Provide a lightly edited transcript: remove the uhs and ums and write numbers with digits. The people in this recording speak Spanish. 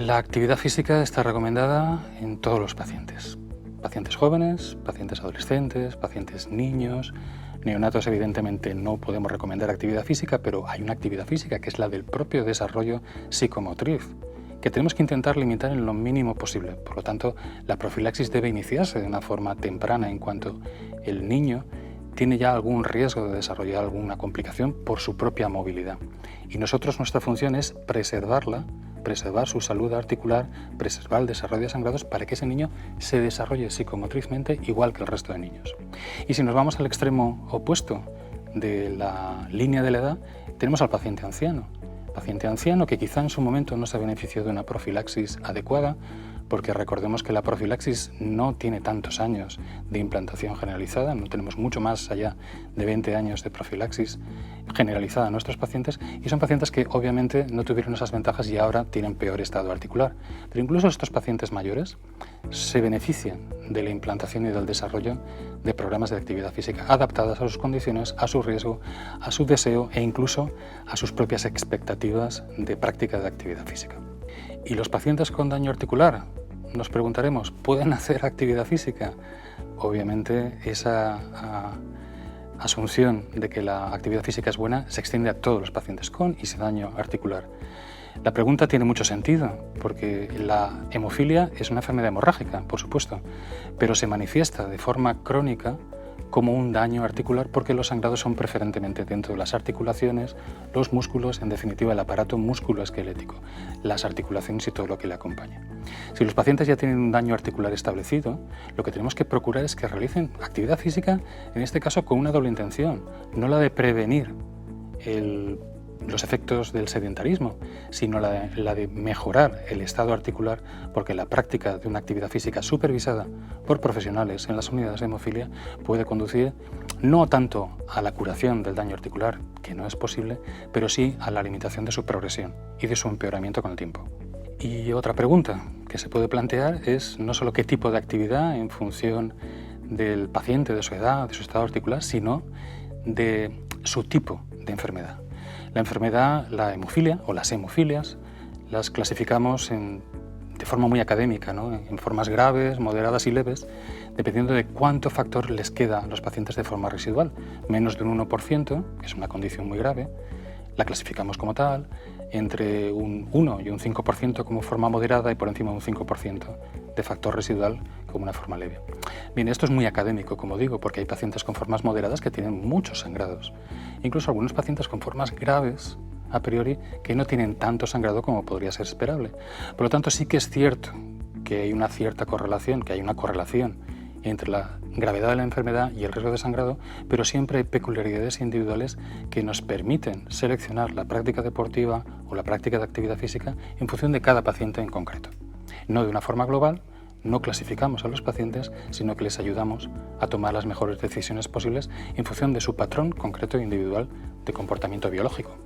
La actividad física está recomendada en todos los pacientes. Pacientes jóvenes, pacientes adolescentes, pacientes niños. Neonatos evidentemente no podemos recomendar actividad física, pero hay una actividad física que es la del propio desarrollo psicomotriz, que tenemos que intentar limitar en lo mínimo posible. Por lo tanto, la profilaxis debe iniciarse de una forma temprana en cuanto el niño tiene ya algún riesgo de desarrollar alguna complicación por su propia movilidad. Y nosotros, nuestra función es preservarla, preservar su salud articular, preservar el desarrollo de sangrados para que ese niño se desarrolle psicomotrizmente igual que el resto de niños. Y si nos vamos al extremo opuesto de la línea de la edad, tenemos al paciente anciano. Paciente anciano que quizá en su momento no se benefició de una profilaxis adecuada, porque recordemos que la profilaxis no tiene tantos años de implantación generalizada, no tenemos mucho más allá de 20 años de profilaxis generalizada en nuestros pacientes, y son pacientes que obviamente no tuvieron esas ventajas y ahora tienen peor estado articular. Pero incluso estos pacientes mayores se benefician de la implantación y del desarrollo de programas de actividad física adaptadas a sus condiciones, a su riesgo, a su deseo e incluso a sus propias expectativas de práctica de actividad física. ¿Y los pacientes con daño articular? Nos preguntaremos, ¿pueden hacer actividad física? Obviamente esa asunción de que la actividad física es buena se extiende a todos los pacientes con y sin daño articular. La pregunta tiene mucho sentido, porque la hemofilia es una enfermedad hemorrágica, por supuesto, pero se manifiesta de forma crónica como un daño articular porque los sangrados son preferentemente dentro de las articulaciones, los músculos, en definitiva el aparato musculoesquelético, las articulaciones y todo lo que le acompaña. Si los pacientes ya tienen un daño articular establecido, lo que tenemos que procurar es que realicen actividad física, en este caso con una doble intención, no la de prevenir los efectos del sedentarismo, sino la de mejorar el estado articular, porque la práctica de una actividad física supervisada por profesionales en las unidades de hemofilia puede conducir no tanto a la curación del daño articular, que no es posible, pero sí a la limitación de su progresión y de su empeoramiento con el tiempo. Y otra pregunta que se puede plantear es no solo qué tipo de actividad en función del paciente, de su edad, de su estado articular, sino de su tipo de enfermedad. La enfermedad, la hemofilia o las hemofilias, las clasificamos de forma muy académica, ¿no? En formas graves, moderadas y leves, dependiendo de cuánto factor les queda a los pacientes de forma residual. Menos de un 1%, que es una condición muy grave, la clasificamos como tal, entre un 1 y un 5% como forma moderada y por encima de un 5% de factor residual como una forma leve. Bien, esto es muy académico, como digo, porque hay pacientes con formas moderadas que tienen muchos sangrados. Incluso algunos pacientes con formas graves, a priori, que no tienen tanto sangrado como podría ser esperable. Por lo tanto, sí que es cierto que hay una cierta correlación, que hay una correlación entre la gravedad de la enfermedad y el riesgo de sangrado, pero siempre hay peculiaridades individuales que nos permiten seleccionar la práctica deportiva o la práctica de actividad física en función de cada paciente en concreto. No de una forma global, no clasificamos a los pacientes, sino que les ayudamos a tomar las mejores decisiones posibles en función de su patrón concreto e individual de comportamiento biológico.